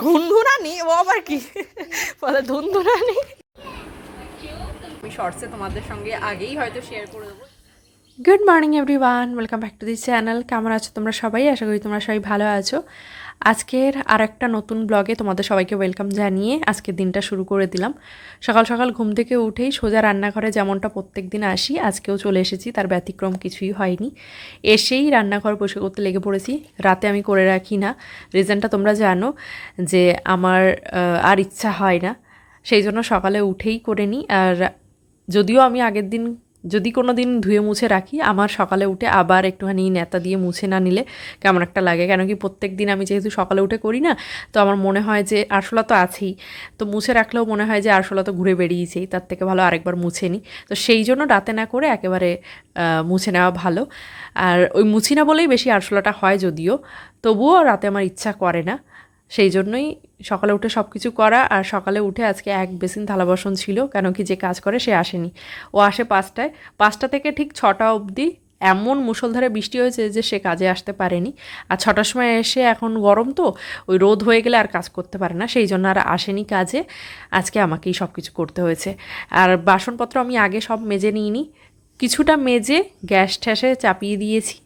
ঘুনঘুনানি ও আবার কি বলে ধুনধুনানি। আমি শর্টসে তোমাদের সঙ্গে আগেই হয়তো শেয়ার করে দেবো। Good morning everyone, welcome back to this channel. কেমন আছো তোমরা সবাই? আশা করি তোমরা সবাই ভালো আছো। আজকের আর একটা নতুন ব্লগে তোমাদের সবাইকে ওয়েলকাম জানিয়ে আজকের দিনটা শুরু করে দিলাম। সকাল সকাল ঘুম থেকে উঠেই সোজা রান্নাঘরে যেমনটা প্রত্যেক দিন আসি, আজকেও চলে এসেছি, তার ব্যতিক্রম কিছুই হয়নি। এসেই রান্নাঘর পরিষ্কার করতে লেগে পড়েছি। রাতে আমি করে রাখি না, রিজনটা তোমরা জানো, যে আমার আর ইচ্ছা হয় না, সেই জন্য সকালে উঠেই করে নিই। আর যদিও আমি আগের দিন যদি কোনো দিন ধুয়ে মুছে রাখি, আমার সকালে উঠে আবার একটুখানি নেতা দিয়ে মুছে না নিলে কেমন একটা লাগে। কেন কি প্রত্যেক দিন আমি যেহেতু সকালে উঠে করি না, তো আমার মনে হয় যে আরশোলা তো আছেই, তো মুছে রাখলেও মনে হয় যে আরশোলা তো ঘুরে বেরিয়েছেই, তার থেকে ভালো আরেকবার মুছে নিই। তো সেই জন্য রাতে না করে একেবারে মুছে নেওয়া ভালো। আর ওই মুছি না বলেই বেশি আরশোলাটা হয়, যদিও তবুও রাতে আমার ইচ্ছা করে না, সেই জন্যই সকালে উঠে সব কিছু করা। আর সকালে উঠে আজকে এক বেসিন থালা বাসন ছিল, কেন কি যে কাজ করে সে আসেনি, ও আসে 5টায়। 5টা থেকে ঠিক 6টা অবধি এমন মুষলধারে বৃষ্টি হয়েছে যে সে কাজে আসতে পারেনি। আর 6টার সময় এসে, এখন গরম তো, ওই রোদ হয়ে গেলে আর কাজ করতে পারে না, সেই জন্য আর আসেনি কাজে। আজকে আমাকেই সব কিছু করতে হয়েছে। আর বাসনপত্র আমি আগে সব মেজে নিইনি, কিছুটা মেজে গ্যাস ঠ্যাসে চাপিয়ে দিয়েছি।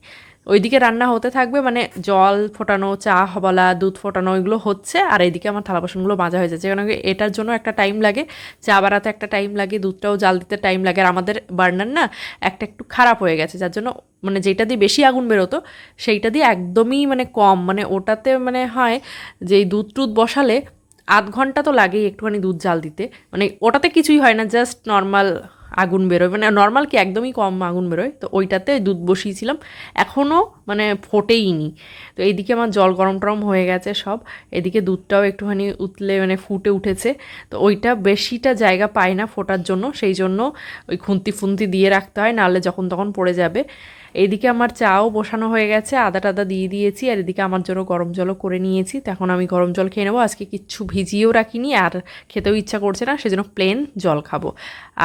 ওইদিকে রান্না হতে থাকবে, মানে জল ফোটানো, চা হবলা, দুধ ফোটানো, এগুলো হচ্ছে। আর এইদিকে আমার থালা বাসনগুলো মাজা হয়ে যাচ্ছে, কারণ এটার জন্য একটা টাইম লাগে, চা বানাতে একটা টাইম লাগে, দুধটাও জাল দিতে টাইম লাগে। আর আমাদের বার্নার না একটা একটু খারাপ হয়ে গেছে, যার জন্য মানে যেটা দিয়ে বেশি আগুন বেরোতো সেইটা দিয়ে একদমই মানে কম, মানে ওটাতে মানে হয় যে এই দুধ টুধ বসালে আধ ঘন্টা তো লাগেই একটুখানি দুধ জাল দিতে, মানে ওটাতে কিছুই হয় না, জাস্ট নর্মাল আগুন বেরোয়, মানে নর্মাল কি একদমই কম আগুন বেরোয়। তো ওইটাতে দুধ বসিয়েছিলাম, এখনও মানে ফোটেইনি। তো এইদিকে আমার জল গরম টরম হয়ে গেছে সব, এদিকে দুধটাও একটুখানি উতলে মানে ফুটে উঠেছে। তো ওইটা বেশিটা জায়গা পায় না ফোটার জন্য, সেই জন্য ওই খুন্তি ফুন্তি দিয়ে রাখতে হয়, নাহলে যখন তখন পড়ে যাবে। এইদিকে আমার চাও বসানো হয়ে গেছে, আদা টাদা দিয়ে দিয়েছি। আর এদিকে আমার জন্য গরম জলও করে নিয়েছি, তো এখন আমি গরম জল খেয়ে নেবো। আজকে কিচ্ছু ভিজিয়েও রাখিনি, আর খেতেও ইচ্ছা করছে না, সেজন্য প্লেন জল খাবো।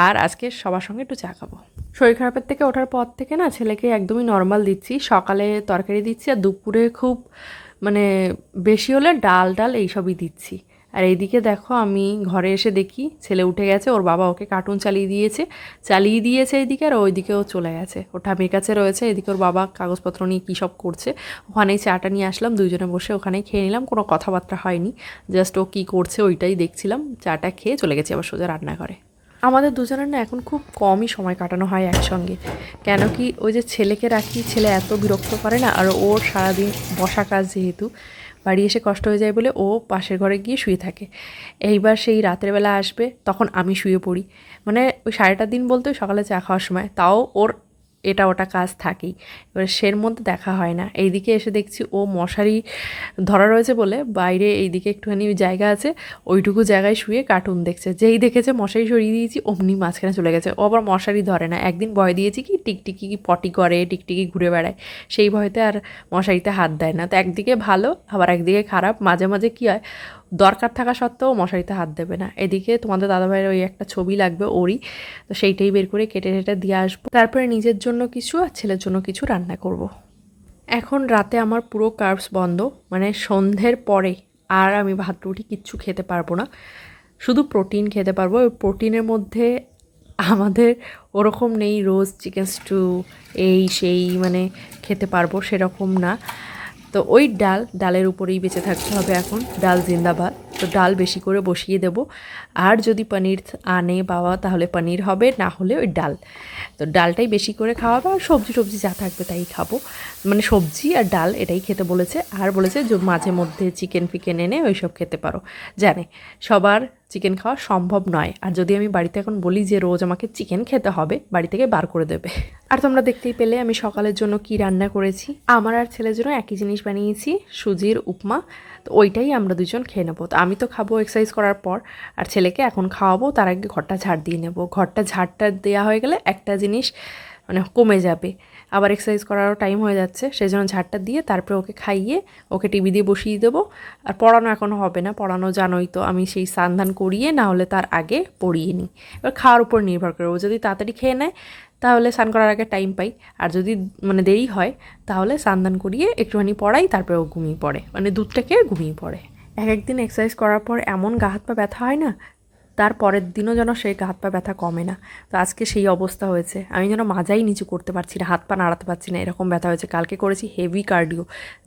আর আজকে সবার সঙ্গে একটু চা খাবো। শরীর খারাপের থেকে ওঠার পর থেকে না ছেলেকে একদমই নর্মাল দিচ্ছি, সকালে তরকারি দিচ্ছি, আর দুপুরে খুব মানে বেশি হলে ডাল ডাল এইসবই দিচ্ছি। আর এইদিকে দেখো, আমি ঘরে এসে দেখি ছেলে উঠে গেছে, ওর বাবা ওকে কার্টুন চালিয়ে দিয়েছে এইদিকে, আর ওইদিকে ও চলে গেছে, ও ঠামির কাছে রয়েছে। এদিকে ওর বাবা কাগজপত্র নিয়ে কী সব করছে, ওখানেই চাটা নিয়ে আসলাম, দুইজনে বসে ওখানেই খেয়ে নিলাম, কোনো কথাবার্তা হয়নি, জাস্ট ও কী করছে ওইটাই দেখছিলাম। চাটা খেয়ে চলে গেছি আবার সোজা রান্নাঘরে। আমাদের দুজনের না এখন খুব কমই সময় কাটানো হয় একসঙ্গে, কেন কি ওই যে ছেলেকে রাখি, ছেলে এত বিরক্ত করে না, আর ওর সারাদিন বসা কাজ, যেহেতু বাড়ি এসে কষ্ট হয়ে যায় বলে ও পাশের ঘরে গিয়ে শুয়ে থাকে। এইবার সেই রাতের বেলা আসবে, তখন আমি শুয়ে পড়ি, মানে ওই 3:30 দিন বলতে ওই সকালে চা খাওয়ার সময়, তাও ওর এটা ওটা কাজ থাকেই, এবার সের মধ্যে দেখা হয় না। এইদিকে এসে দেখছি ও মশারি ধরা রয়েছে বলে বাইরে এইদিকে একটুখানি জায়গা আছে, ওইটুকু জায়গায় শুয়ে কার্টুন দেখছে। যেই দেখেছে মশারি সরিয়ে দিয়েছি, অমনি মাঝখানে চলে গেছে। ও আবার মশারি ধরে না, একদিন ভয় দিয়েছি কি টিকটিকি পটি করে, টিকটিকি ঘুরে বেড়ায়, সেই ভয়তে আর মশারিতে হাত দেয় না। তো একদিকে ভালো, আবার একদিকে খারাপ, মাঝে মাঝে কী হয় দরকার থাকা সত্ত্বেও মশারিতে হাত দেবে না। এদিকে তোমাদের দাদাভাইয়ের ওই একটা ছবি লাগবে ওরই, তো সেইটাই বের করে কেটে টেটে দিয়ে আসবো, তারপরে নিজের জন্য কিছু আর ছেলের জন্য কিছু রান্না করব। এখন রাতে আমার পুরো কার্বস বন্ধ, মানে সন্ধ্যের পরে আর আমি ভাত রুটি কিচ্ছু খেতে পারবো না, শুধু প্রোটিন খেতে পারবো। ওই প্রোটিনের মধ্যে আমাদের ওরকম নেই রোজ চিকেন স্টু এই সেই মানে খেতে পারবো, সেরকম না। তো ওই ডালের উপরেই বেঁচে থাকতে হবে এখন, ডাল জিন্দাবাদ। তো ডাল বেশি করে বসিয়ে দেব, আর যদি পনির আনে বাবা তাহলে পনির হবে, না হলে ওই ডাল। তো ডালটাই বেশি করে খাওয়াবে, আর সবজি টবজি যা থাকবে তাই খাবো, মানে সবজি আর ডাল এটাই খেতে বলেছে। আর বলেছে যে মাঝে মধ্যে চিকেন ফিকেন এনে ওইসব খেতে পারো, জানে সবার চিকেন খাওয়া সম্ভব নয়। আর যদি আমি বাড়িতে এখন বলি যে রোজ আমাকে চিকেন খেতে হবে, বাড়ি থেকে বার করে দেবে। আর তোমরা দেখতেই পেলে আমি সকালের জন্য কি রান্না করেছি। আমার আর ছেলের জন্য একই জিনিস বানিয়েছি, সুজির উপমা। তো ওইটাই আমরা দুজন খেয়ে নেবো। তো আমি তো খাবো এক্সারসাইজ করার পর, আর ছেলেকে এখন খাওয়াবো, তার আগে ঘরটা ঝাড় দিয়ে নেব। ঘরটা ঝাড়টা দেওয়া হয়ে গেলে একটা জিনিস মানে কমে যাবে, আবার এক্সারসাইজ করারও টাইম হয়ে যাচ্ছে, সেই জন্য ঝাড়টা দিয়ে তারপরে ওকে খাইয়ে ওকে টিভি দিয়ে বসিয়ে দেবো। আর পড়ানো এখনও হবে না, পড়ানো জানোই তো, আমি সেই স্নান করিয়ে না হলে তার আগে পড়িয়ে নিই। এবার খাওয়ার উপর নির্ভর করে, ও যদি তাড়াতাড়ি খেয়ে নেয় তাহলে স্নান করার আগে টাইম পাই, আর যদি মানে দেরি হয় তাহলে স্নান করিয়ে একটুখানি পড়াই, তারপরে ও ঘুমিয়ে পড়ে, মানে দুধটাকে ঘুমিয়ে পড়ে। এক একদিন এক্সারসাইজ করার পর এমন গা হাত পা ব্যথা হয় না, তার পরের দিনও যেন সেই হাত পা ব্যথা কমে না। তো আজকে সেই অবস্থা হয়েছে, আমি যেন মাজাই নিচু করতে পারছি না, হাত পা নাড়াতে পারছি না, এরকম ব্যথা হয়েছে। কালকে করেছি হেভি কার্ডিও,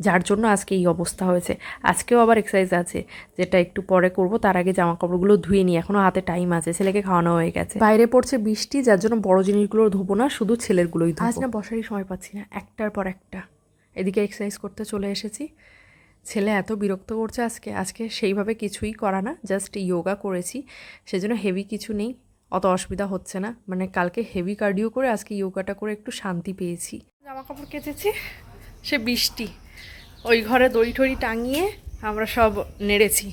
যার জন্য আজকে এই অবস্থা হয়েছে। আজকেও আবার এক্সারসাইজ আছে, যেটা একটু পরে করব। তার আগে জামা কাপড়গুলো ধুয়ে নিই, এখনও হাতে টাইম আছে। ছেলেকে খাওয়ানো হয়ে গেছে, বাইরে পড়ছে বৃষ্টি, যার জন্য বড় জিনিসগুলো ধোবো না, শুধু ছেলেরগুলোই ধোবো। আজ না বসারই সময় পাচ্ছি না, একটার পর একটা। এদিকে এক্সারসাইজ করতে চলে এসেছি। ছেলে এত বিরক্ত করছে আজকে সেইভাবে কিছুই করা না, জাস্ট ইয়োগা করেছি, সেজন্য হেভি কিছু নেই, অত অসুবিধা হচ্ছে না। মানে কালকে হেভি কার্ডিও করে আজকে ইয়োগাটা করে একটু শান্তি পেয়েছি। জামা কাপড় কেচেছি, সে বৃষ্টি, ওই ঘরে দড়ি ঠড়ি টাঙিয়ে আমরা সব নেড়েছি।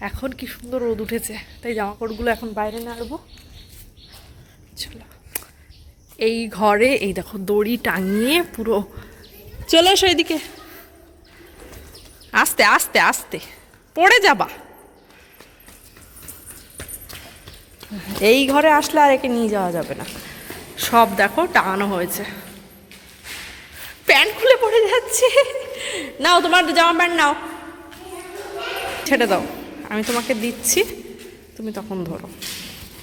এখন কি সুন্দর রোদ উঠেছে, তাই জামা কাপড়গুলো এখন বাইরে নাড়বো। চলো, এই ঘরে এই দেখো দড়ি টাঙিয়ে পুরো। চলে এসো এদিকে, আস্তে আস্তে আস্তে পড়ে যাবা। এই ঘরে আসলে আর একে নিয়ে যাওয়া যাবে না, সব দেখো টাঙানো হয়েছে। প্যান্ট খুলে পড়ে যাচ্ছে, নাও তোমার জামা প্যান্ট নাও, ছেড়ে দাও, আমি তোমাকে দিচ্ছি, তুমি তখন ধরো।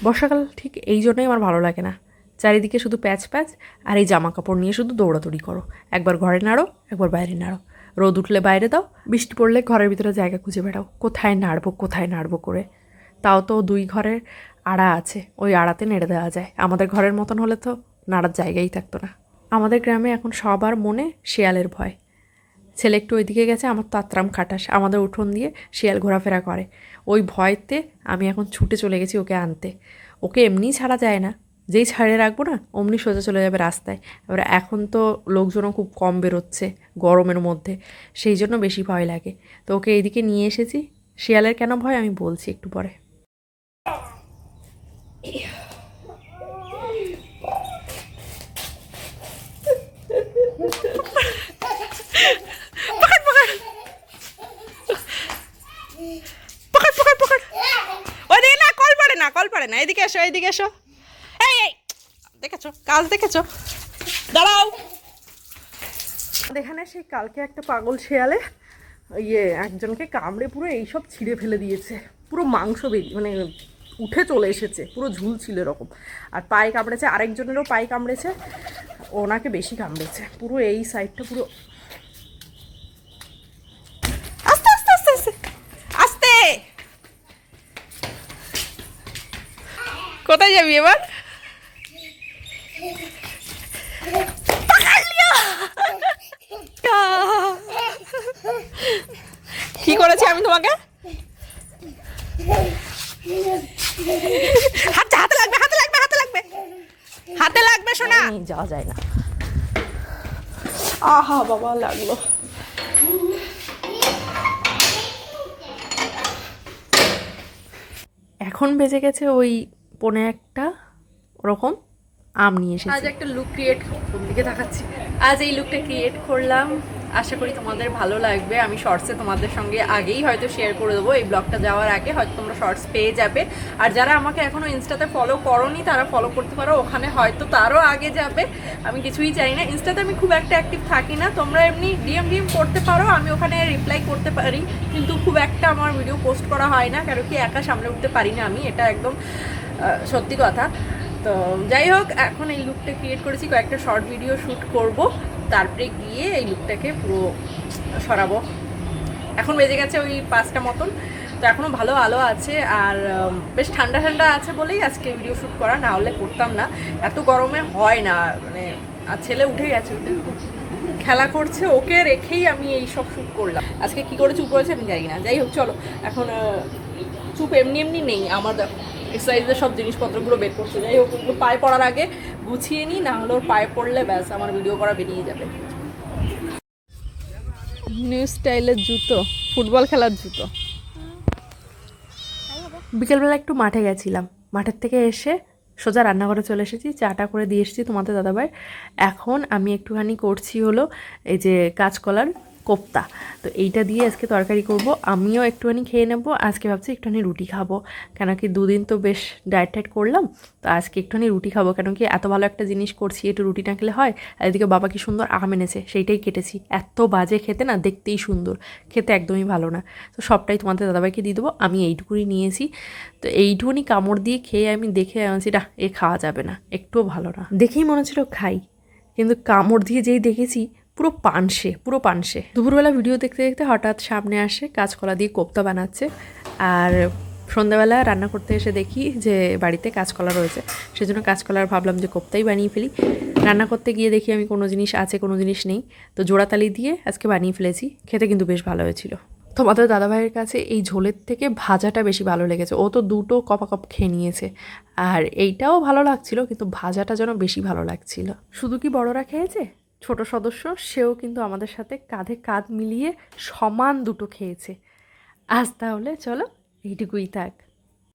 বর্ষাকাল ঠিক এই জন্যই আমার ভালো লাগে না, চারিদিকে শুধু প্যাচ প্যাচ, আর এই জামা কাপড় নিয়ে শুধু দৌড়াদৌড়ি করো, একবার ঘরে নাড়ো একবার বাইরে নাড়ো, রোদ উঠলে বাইরে দাও, বৃষ্টি পড়লে ঘরের ভিতরে জায়গা খুঁজে বেড়াও, কোথায় নাড়বো করে। তাও তো 2 ঘরের আড়া আছে, ওই আড়াতে নেড়ে দেওয়া যায়। আমাদের ঘরের মতন হলে তো নাড়ার জায়গাই থাকতো না। আমাদের গ্রামে এখন সবার মনে শিয়ালের ভয়। ছেলে একটু ওইদিকে গেছে, আমার তো আত্রাম খাটাস, আমাদের উঠোন দিয়ে শিয়াল ঘোরাফেরা করে, ওই ভয়তে আমি এখন ছুটে চলে গেছি ওকে আনতে। ওকে এমনিই ছাড়া যায় না, যেই ছাড়িয়ে রাখবো না অমনি সোজা চলে যাবে রাস্তায়। এবার এখন তো লোকজনও খুব কম বেরোচ্ছে গরমের মধ্যে, সেই জন্য বেশি ভয় লাগে। তো ওকে এইদিকে নিয়ে এসেছি। শিয়ালের কেন ভয় আমি বলছি একটু পরে। কল পড়ে না, এদিকে এসো, এইদিকে এসো। এই দেখেছো কাজ, দেখেছো, দাঁড়াও। এখানে সেই কালকে একটা পাগল শেয়ালে একজনকে কামড়ে পুরো এইসব ছিঁড়ে ফেলে দিয়েছে, পুরো মাংস বেরিয়ে মানে উঠে চলে এসেছে, পুরো ঝুল ছিল এরকম। আর পায়ে কামড়েছে, আরেকজনেরও পায়ে কামড়েছে, ওনাকে বেশি কামড়েছে, পুরো এই সাইডটা পুরো। আস্তে আস্তে আস্তে আস্তে আস্তে, কোথায় যাবি এবার? কি করেছি আমি তোমাকে? হাতে লাগবে, হাতে লাগবে, হাতে লাগবে, হাতে লাগবে, শোনা যাওয়া যায় না। আহা বাবা, লাগলো। এখন বেজে গেছে ওই 1:45 ওরকম। আম নিয়ে এসেছি। আজ একটা লুক ক্রিয়েট, কোন দিকে দেখাচ্ছি, আজ এই লুকটা ক্রিয়েট করলাম, আশা করি তোমাদের ভালো লাগবে। আমি শর্টসে তোমাদের সঙ্গে আগেই হয়তো শেয়ার করে দেবো, এই ব্লগটা যাওয়ার আগে হয়তো তোমরা শর্টস পেয়ে যাবে। আর যারা আমাকে এখনও ইনস্টাতে ফলো করোনি তারা ফলো করতে পারো, ওখানে হয়তো তারও আগে যাবে। আমি কিছুই চাই না, ইনস্টাতে আমি খুব একটা অ্যাক্টিভ থাকি না, তোমরা এমনি ডিএম করতে পারো, আমি ওখানে রিপ্লাই করতে পারি, কিন্তু খুব একটা আমার ভিডিও পোস্ট করা হয় না, কারণ কি একা সামলে উঠতে পারি না আমি, এটা একদম সত্যি কথা। তো যাই হোক, এখন এই লুকটা ক্রিয়েট করেছি, কয়েকটা শর্ট ভিডিও শ্যুট করব, তারপরে গিয়ে এই লুকটাকে পুরো সরাবো। এখন বেজে গেছে ওই 5টা মতন, তো এখনও ভালো আলো আছে, আর বেশ ঠান্ডা ঠান্ডা আছে বলেই আজকে ভিডিও শ্যুট করা, না হলে করতাম না, এত গরমে হয় না মানে। আর ছেলে উঠে গেছে, খেলা করছে, ওকে রেখেই আমি এই সব শ্যুট করলাম। আজকে কী করে চুপ করেছে আমি জানি না। যাই হোক চলো, এখন চুপ এমনি এমনি নেই, আমার এক্সারসাইজের সব জিনিসপত্রগুলো বের করছে। যাই হোক, ওগুলো পায়ে পড়ার আগে গুছিয়ে নিই, না হলে ওর পায়ে পড়লে ব্যাস আমার ভিডিও করা বেরিয়ে যাবে। নিউ স্টাইলের জুতো, ফুটবল খেলার জুতো। বিকেলবেলা একটু মাঠে গেছিলাম, মাঠের থেকে এসে সোজা রান্নাঘরে চলে এসেছি, চাটা করে দিয়ে এসেছি তোমাদের দাদাভাই। এখন আমি একটুখানি করছি হলো এই যে কাঁচকলার কোপ্তা। তো এইটা দিয়ে আজকে তরকারি করব, আমিও একটুখানি খেয়ে নেব। আজকে ভাবছি একটুখানি রুটি খাবো, কেন কি দুদিন তো বেশ ডায়েট টাইট করলাম, তো আজকে একটুখানি রুটি খাবো। কেন কি এত ভালো একটা জিনিস করছি, একটু রুটি না খেলে হয়। আর এদিকে বাবা কি সুন্দর আম এনেছে, সেইটাই কেটেছি। এত বাজে খেতে না, দেখতেই সুন্দর, খেতে একদমই ভালো না। তো সবটাই তোমাদের দাদাভাইকে দিয়ে দেবো, আমি এইটুকুনি নিয়েছি। তো এইটুকুনি কামড় দিয়ে খেয়ে আমি দেখে আনছি, না এ খাওয়া যাবে না, একটুও ভালো না। দেখেই মনে হচ্ছিল খাই, কিন্তু কামড় দিয়ে যেই দেখেছি পুরো পানসে, পুরো পানসে। দুপুরবেলা ভিডিও দেখতে দেখতে হঠাৎ সামনে আসে কাঁচকলা দিয়ে কোপ্তা বানাচ্ছে, আর সন্ধ্যাবেলা রান্না করতে এসে দেখি যে বাড়িতে কাঁচকলা রয়েছে, সেজন্য কাঁচকলার ভাবলাম যে কোপ্তাই বানিয়ে ফেলি। রান্না করতে গিয়ে দেখি আমি কোনো জিনিস আছে কোনো জিনিস নেই, তো জোড়াতালি দিয়ে আজকে বানিয়ে ফেলেছি। খেতে কিন্তু বেশ ভালো হয়েছিল। তোমাদের দাদাভাইয়ের কাছে এই ঝোলের থেকে ভাজাটা বেশি ভালো লেগেছে, ও তো দুটো কপাকপ খেয়ে নিয়েছে। আর এইটাও ভালো লাগছিল, কিন্তু ভাজাটা যেন বেশি ভালো লাগছিল। শুধু কি বড়রা খেয়েছে, ছোট সদস্য সেও কিন্তু আমাদের সাথে কাঁধে কাঁধ মিলিয়ে সমান দুটো খেয়েছে। আজ তাহলে চলো এইটুকুই থাক।